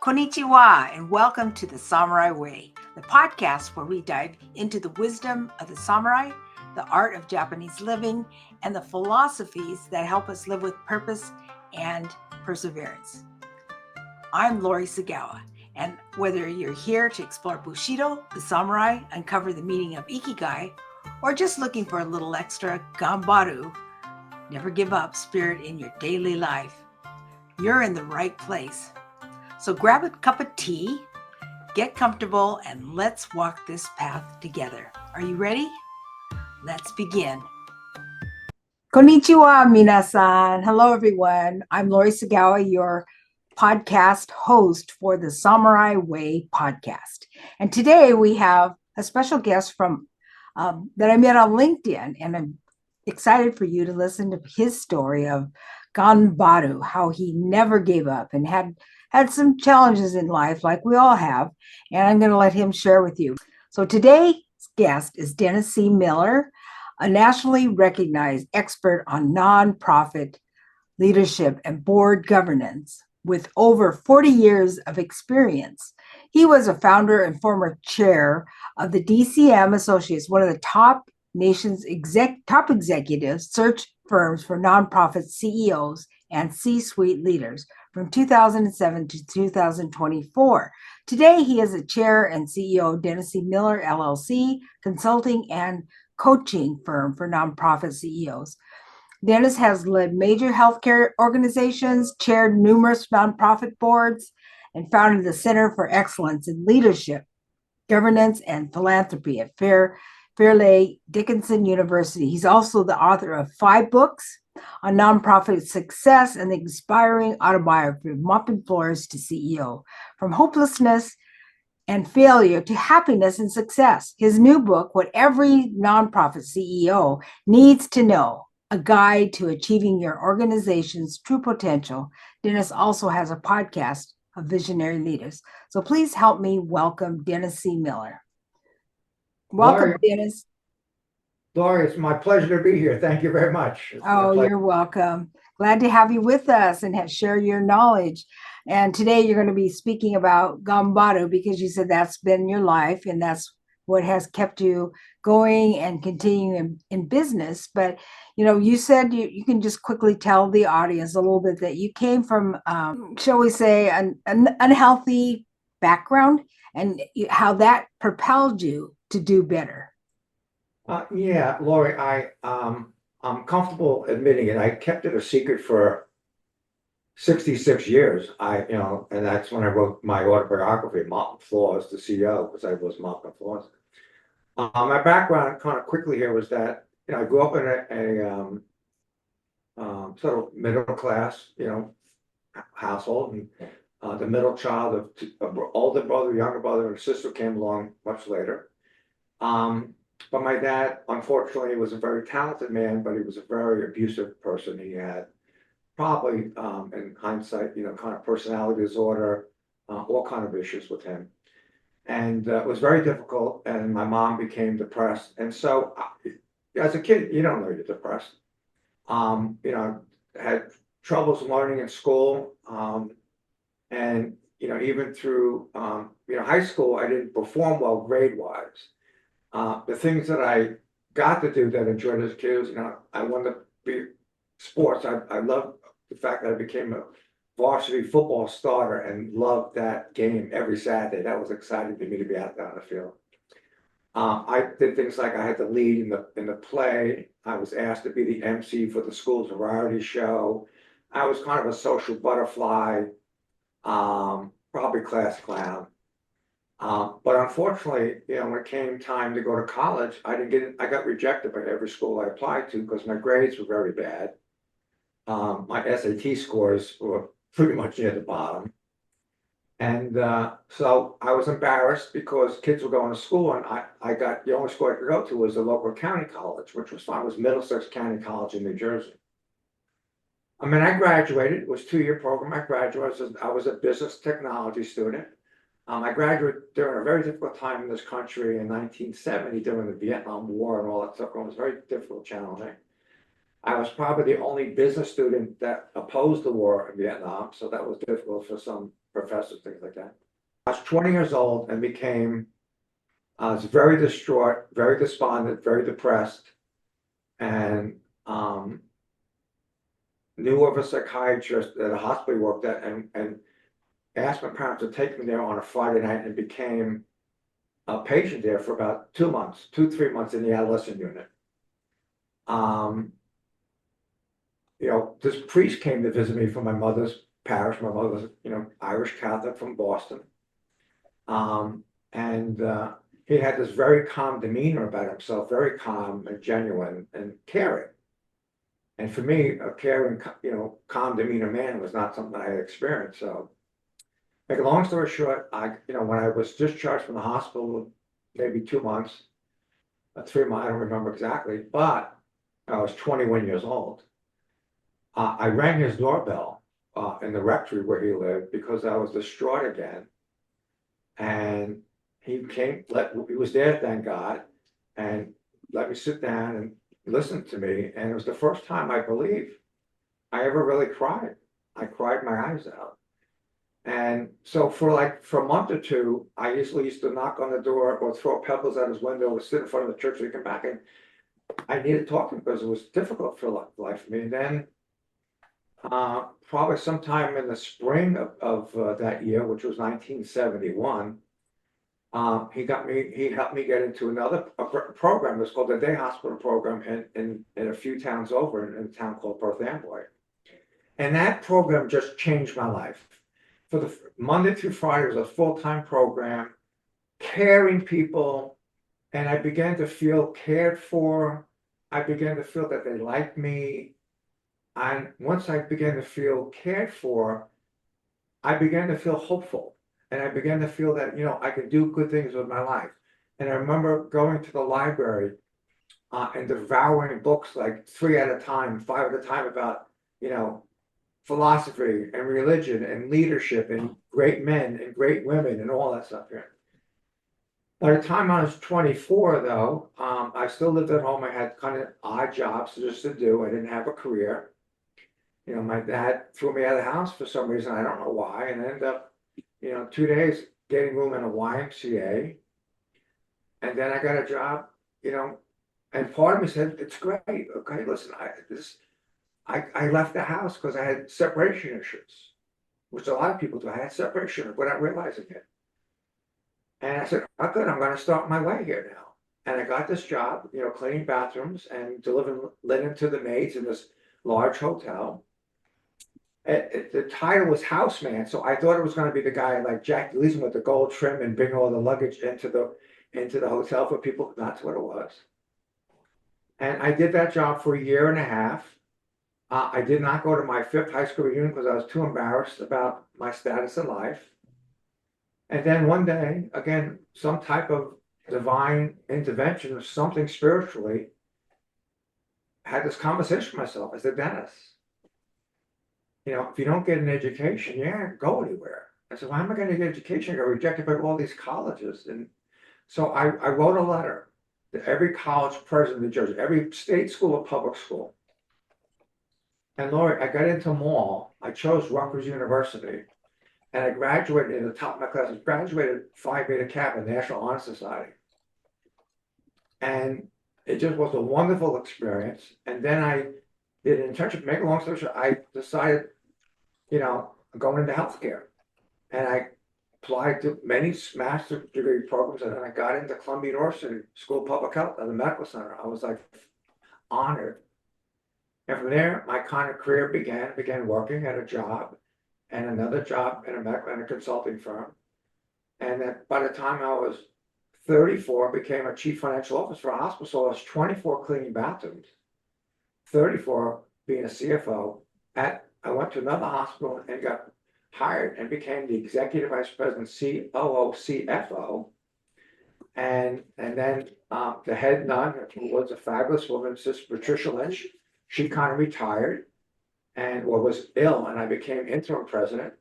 Konnichiwa, and welcome to the Samurai Way, the podcast where we dive into the wisdom of the samurai, the art of Japanese living, and the philosophies that help us live with purpose and perseverance. I'm Lori Sagawa, and whether you're here to explore Bushido, the samurai, uncover the meaning of Ikigai, or just looking for a little extra Ganbaru, never give up spirit in your daily life, you're in the right place. So grab a cup of tea, get comfortable, and let's walk this path together. Are you ready? Let's begin. Konnichiwa, minasan. Hello, everyone. I'm Lori Sagawa, your podcast host for the Samurai Way podcast. And today we have a special guest from that I met on LinkedIn, and I'm excited for you to listen to his story of Ganbaru, how he never gave up and had some challenges in life like we all have, and I'm going to let him share with you. So today's guest is Dennis C. Miller, a nationally recognized expert on nonprofit leadership and board governance with over 40 years of experience. He was a founder and former chair of the DCM Associates, one of the top nation's top executive search firms for nonprofit CEOs and C-suite leaders from 2007 to 2024. Today, he is a chair and CEO of Dennis C. Miller, LLC, consulting and coaching firm for nonprofit CEOs. Dennis has led major healthcare organizations, chaired numerous nonprofit boards, and founded the Center for Excellence in Leadership, Governance, and Philanthropy at Fairleigh Dickinson University. He's also the author of 5 books on nonprofit success and the inspiring autobiography of Mopping Floors to CEO, From Hopelessness and Failure to Happiness and Success. His new book, What Every Nonprofit CEO Needs to Know, a guide to achieving your organization's true potential. Dennis also has a podcast of visionary leaders. So please help me welcome Dennis C. Miller. Welcome, Lori, Dennis. Lori, it's my pleasure to be here. Thank you very much. You're welcome. Glad to have you with us and share your knowledge. And today you're going to be speaking about Ganbaru because you said that's been your life and that's what has kept you going and continuing in business. But, you said you can just quickly tell the audience a little bit that you came from, shall we say, an unhealthy background and how that propelled you to do better. Yeah, Lori, I'm comfortable admitting it. I kept it a secret for 66 years. And that's when I wrote my autobiography, Mopping Floors, the CEO, because I was mopping floors. My background kind of quickly here was that, I grew up in a sort of middle class, household, and the middle child of older brother, younger brother, and sister came along much later. But my dad, unfortunately, was a very talented man, but he was a very abusive person. He had probably, in hindsight, kind of personality disorder, all kind of issues with him. And it was very difficult, and my mom became depressed. And so, as a kid, you don't know you're depressed. Had troubles learning in school, and even through high school, I didn't perform well grade-wise. The things that I got to do that I enjoyed as a kid was, I wanted to be sports. I loved the fact that I became a varsity football starter and loved that game every Saturday. That was exciting to me to be out there on the field. I did things like I had to lead in the play. I was asked to be the MC for the school's variety show. I was kind of a social butterfly, probably class clown. But unfortunately, when it came time to go to college, I got rejected by every school I applied to because my grades were very bad. My SAT scores were pretty much near the bottom. And so I was embarrassed because kids were going to school, and the only school I could go to was the local county college, which was fine. It was Middlesex County College in New Jersey. I graduated. It was a 2-year program. I was a business technology student. I graduated during a very difficult time in this country in 1970 during the Vietnam War and all that stuff. It was very difficult, challenging. I was probably the only business student that opposed the war in Vietnam, so that was difficult for some professors, things like that. I was 20 years old and I was very distraught, very despondent, very depressed, and knew of a psychiatrist at a hospital he worked at, and asked my parents to take me there on a Friday night, and became a patient there for about 2 months, 3 months in the adolescent unit. This priest came to visit me from my mother's parish. My mother was, Irish Catholic from Boston. And he had this very calm demeanor about himself, very calm and genuine and caring. And for me, a caring, calm demeanor man was not something I had experienced. So, make a long story short, when I was discharged from the hospital, maybe 2 months, 3 months, I don't remember exactly, but I was 21 years old. I rang his doorbell in the rectory where he lived because I was distraught again. And he was there, thank God, and let me sit down and listen to me. And it was the first time, I believe, I ever really cried. I cried my eyes out. And so for a month or two, I usually used to knock on the door or throw pebbles at his window or sit in front of the church so he come back. And I needed to talk to him because it was difficult for life for me. And then probably sometime in the spring of that year, which was 1971, he helped me get into another program. It's called the Day Hospital Program in a few towns over in a town called Perth Amboy. And that program just changed my life. For the Monday through Friday, it was a full-time program, caring people, and I began to feel cared for. I began to feel that they liked me. And once I began to feel cared for, I began to feel hopeful. And I began to feel that, I could do good things with my life. And I remember going to the library and devouring books like 3 at a time, 5 at a time about, philosophy and religion and leadership and great men and great women and all that stuff here. By the time I was 24, though, I still lived at home. I had kind of odd jobs just to do. I didn't have a career. My dad threw me out of the house for some reason. I don't know why. And I ended up, 2 days getting room in a YMCA. And then I got a job, and part of me said, it's great. Okay, listen, I left the house because I had separation issues, which a lot of people do. I had separation without realizing it. And I said, oh, good, I'm going to start my way here now. And I got this job, cleaning bathrooms and delivering linen to the maids in this large hotel. The title was houseman, so I thought it was going to be the guy like Jack Gleason with the gold trim and bring all the luggage into the hotel for people. That's what it was. And I did that job for a year and a half. I did not go to my 5th high school reunion because I was too embarrassed about my status in life. And then one day, again, some type of divine intervention or something spiritually, I had this conversation with myself. I said, Dennis, if you don't get an education, you can't go anywhere. I said, why am I going to get an education? I got rejected by all these colleges. And so I wrote a letter to every college president in Jersey, every state school or public school. And Lori, I got into them all. I chose Rutgers University. And I graduated in the top of my class. I graduated Phi Beta Kappa, National Honor Society. And it just was a wonderful experience. And then I did an internship. Make a long story short, I decided, going into healthcare. And I applied to many master's degree programs. And then I got into Columbia University School of Public Health at the Medical Center. I was like honored. And from there, my kind of career began working at a job and another job in a consulting firm. And then by the time I was 34, I became a chief financial officer for a hospital. So I was 24 cleaning bathrooms, 34 being a CFO. I went to another hospital and got hired and became the executive vice president, COO, CFO. And then the head nun, who was a fabulous woman, Sister Patricia Lynch, she kind of retired and was ill, and I became interim president,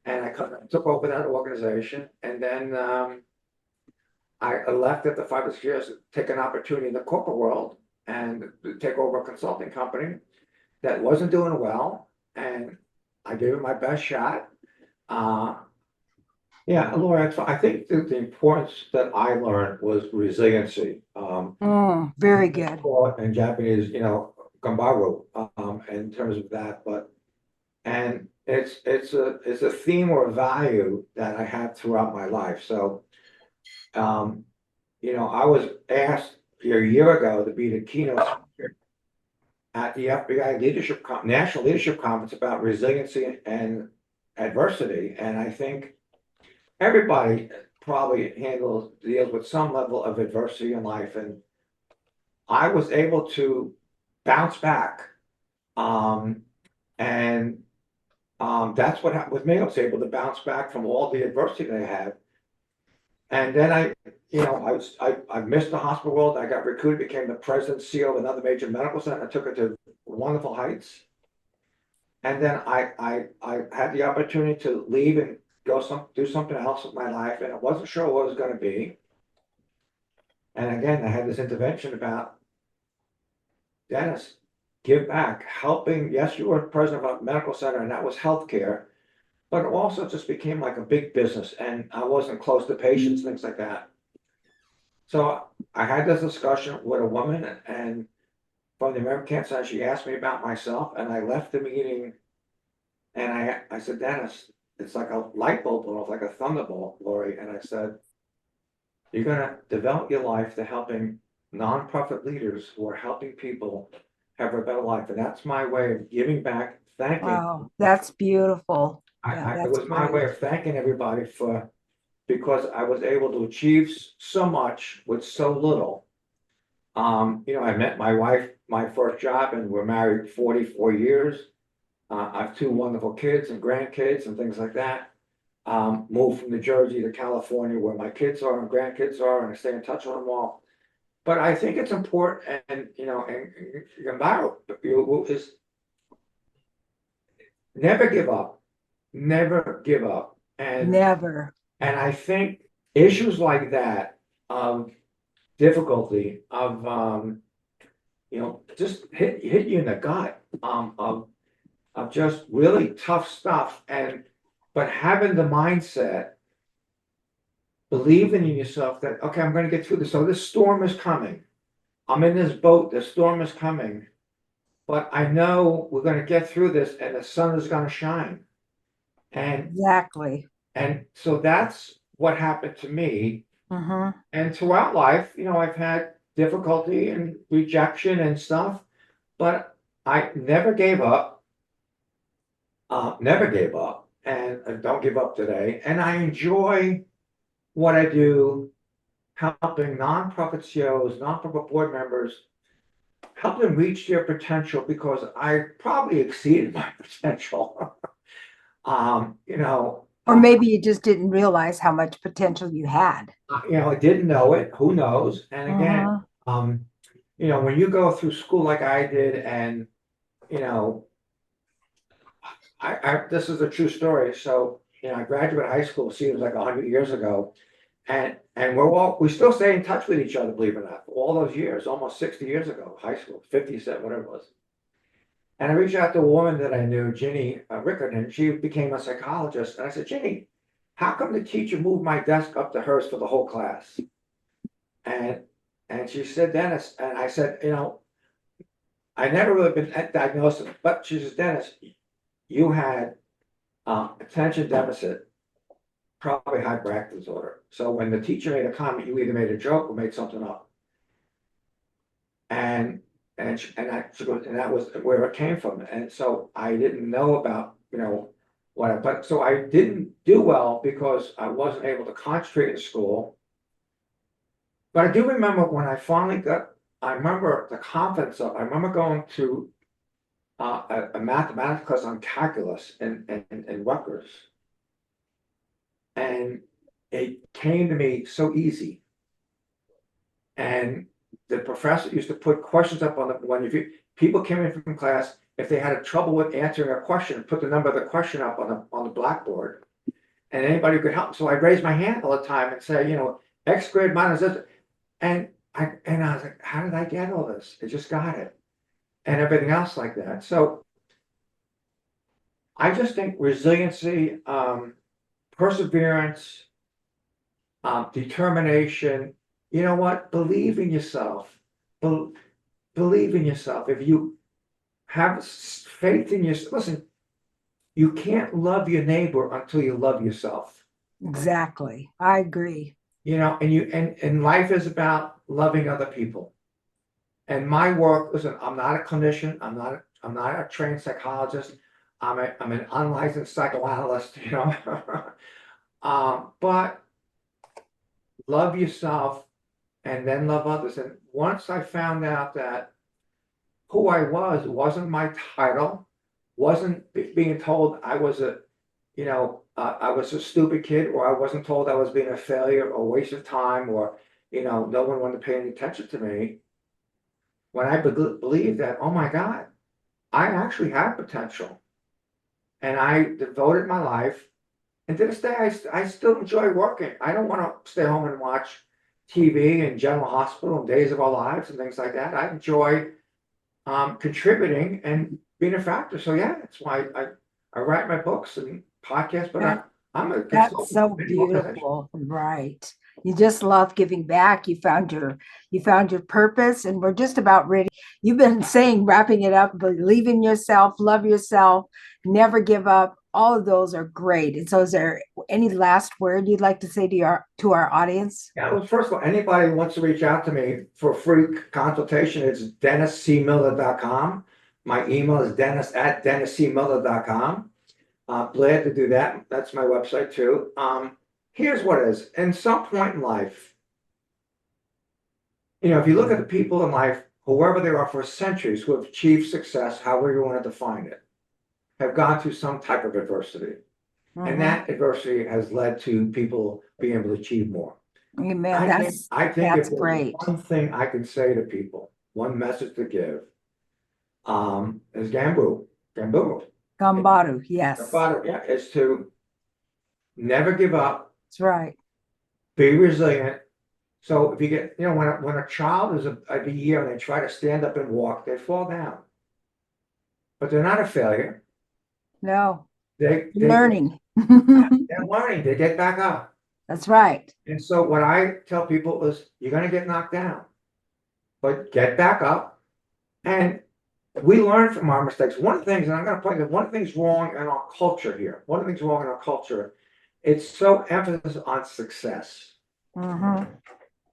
and I took over that organization. And then I left after 5 or 6 years to take an opportunity in the corporate world and take over a consulting company that wasn't doing well, and I gave it my best shot. Yeah, Laura, I think that the importance that I learned was resiliency. Very good. In Japanese, Ganbaru, in terms of that, but and it's a theme or a value that I have throughout my life. So, um, I was asked a year ago to be the keynote speaker at the FBI National Leadership Conference about resiliency and adversity, and I think everybody probably deals with some level of adversity in life, and I was able to bounce back. Um, and that's what happened with me. I was able to bounce back from all the adversity that I had. And then I missed the hospital world. I got recruited, became the president, CEO of another major medical center. I took it to wonderful heights. And then I had the opportunity to leave and do something else with my life, and I wasn't sure what it was going to be. And again, I had this intervention about Dennis, give back, helping. Yes, you were president of a medical center, and that was healthcare, but it also just became like a big business, and I wasn't close to patients, things like that. So I had this discussion with a woman, and from the American Cancer Center, she asked me about myself, and I left the meeting, and I said, Dennis, it's like a light bulb went off, like a thunderbolt, Lori, and I said, you're gonna devote your life to helping nonprofit leaders who are helping people have a better life. And that's my way of giving back, thanking. Wow, that's beautiful. Yeah, It that's was my way great. of thanking everybody because I was able to achieve so much with so little. I met my wife, my first job, and we're married 44 years. I have two wonderful kids and grandkids and things like that. Moved from New Jersey to California where my kids are and grandkids are, and I stay in touch with them all. But I think it's important, and Ganbaru is never give up, never give up. Never. And I think issues like that of difficulty, of just hit you in the gut, of just really tough stuff, but having the mindset, believing in yourself that, okay, I'm going to get through this. So this storm is coming. I'm in this boat. The storm is coming, but I know we're going to get through this, and the sun is going to shine. And Exactly. so that's what happened to me. Hmm. And throughout life, I've had difficulty and rejection and stuff, but I never gave up. Never gave up, and I don't give up today. And I enjoy what I do, helping nonprofit CEOs, nonprofit board members, help them reach their potential because I probably exceeded my potential. Um, you know, Or uh, maybe you just didn't realize how much potential you had. I didn't know it. Who knows? And again, Hmm. um, when you go through school like I did, and you know, this is a true story. So, I graduated high school, seems like 100 years ago, and we still stay in touch with each other, believe it or not, all those years, almost 60 years ago, high school, 57, whatever it was. And I reached out to a woman that I knew, Ginny Rickard, and she became a psychologist. And I said, Ginny, how come the teacher moved my desk up to hers for the whole class? And and she said, Dennis, and I said, I never really been diagnosed, but she says, Dennis, you had attention deficit, probably hyperactive disorder. So when the teacher made a comment, you either made a joke or made something up. And she goes, and that was where it came from. And so I didn't know about, but so I didn't do well because I wasn't able to concentrate in school. But I do remember when I remember the confidence I remember going to a mathematics class on calculus in Rutgers. And it came to me so easy. And the professor used to put questions up on if people came in from class, if they had a trouble with answering a question, put the number of the question up on the blackboard, and anybody could help. So I'd raise my hand all the time and say, X grade minus this, and I was like, how did I get all this? I just got it, and everything else like that. So I just think resiliency, perseverance, determination. You know what? Believe in yourself. Believe in yourself. If you have faith in yourself, listen, you can't love your neighbor until you love yourself. Exactly. I agree. And life is about loving other people. And my work, listen, I'm not a clinician, I'm not a trained psychologist, I'm an unlicensed psychoanalyst, but love yourself and then love others. And once I found out that who I was wasn't my title, wasn't being told I was I was a stupid kid, or I wasn't told I was being a failure or a waste of time, or no one wanted to pay any attention to me. When I believed that, oh my God, I actually have potential, and I devoted my life. And to this day, I still enjoy working. I don't want to stay home and watch TV and General Hospital and Days of Our Lives and things like that. I enjoy contributing and being a factor. So yeah, that's why I write my books and podcasts, but I'm a That's consultant so for many organizations. beautiful. Right. You just love giving back. You found your purpose, and we're just about ready. You've been saying, wrapping it up, believe in yourself, love yourself, never give up. All of those are great. And so is there any last word you'd like to say to our audience? Yeah, well, first of all, anybody who wants to reach out to me for a free consultation, it's denniscmiller.com. My email is dennis@denniscmiller.com. Glad to do that. That's my website too. Here's what it is. In some point in life, if you look at the people in life, whoever they are for centuries, who have achieved success, however you want to define it, have gone through some type of adversity. And Mhm. that adversity has led to people being able to achieve more. Amen. I think That's if there's great. one thing I can say to people, one message to give, is Ganbaru. Ganbaru. Yes, Yeah, is to never give up, that's right. be resilient. So if you get, when a child is a year and they try to stand up and walk, they fall down, but they're not a failure. No, They learning. they're learning. They get back up. That's right. And so what I tell people is, you're going to get knocked down, but get back up. And we learn from our mistakes. One of the things, and I'm going to point out, one of the things wrong in our culture here, it's so emphasis on success. Hmm.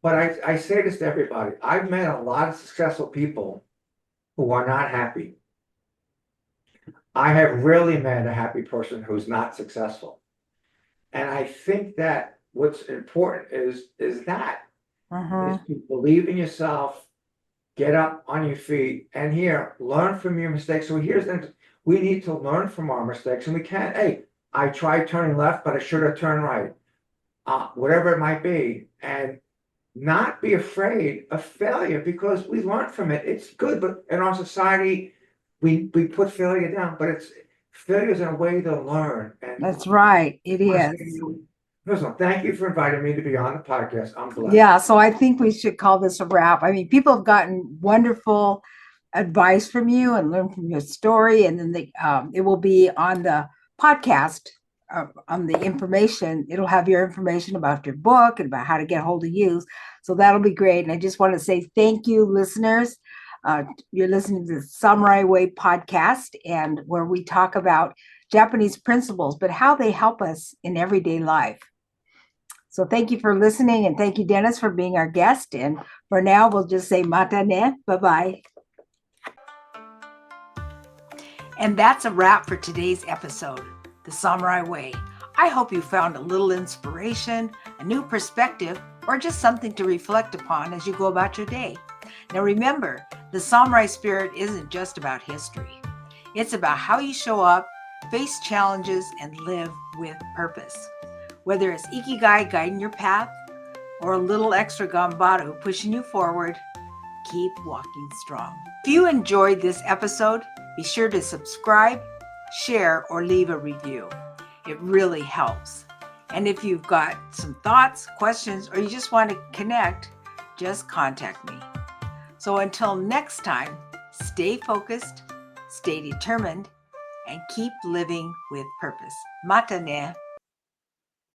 But I say this to everybody. I've met a lot of successful people who are not happy. I have rarely met a happy person who's not successful. And I think that what's important is Hmm. to believe in yourself, get up on your feet, and learn from your mistakes. So we need to learn from our mistakes, and we can't. Hey, I tried turning left, but I should have turned right. Whatever it might be, and not be afraid of failure, because we learn from it. It's good, but in our society, we put failure down, but failure is a way to learn. And That's right. It I wanna say to is. you, first of all, thank you for inviting me to be on the podcast. I'm blessed. Yeah, so I think we should call this a wrap. I mean, people have gotten wonderful advice from you and learned from your story, and then it will be on the podcast. On the information, it'll have your information about your book and about how to get a hold of you. So that'll be great. And I just want to say thank you, listeners. You're listening to the Samurai Way podcast, and where we talk about Japanese principles, but how they help us in everyday life. So thank you for listening, and thank you, Dennis, for being our guest. And for now, we'll just say mata ne. Bye-bye. And that's a wrap for today's episode, The Samurai Way. I hope you found a little inspiration, a new perspective, or just something to reflect upon as you go about your day. Now remember, the samurai spirit isn't just about history. It's about how you show up, face challenges, and live with purpose. Whether it's Ikigai guiding your path or a little extra Ganbaru pushing you forward, keep walking strong. If you enjoyed this episode, be sure to subscribe, share, or leave a review. It really helps. And if you've got some thoughts, questions, or you just want to connect, just contact me. So until next time, stay focused, stay determined, and keep living with purpose. Mata ne.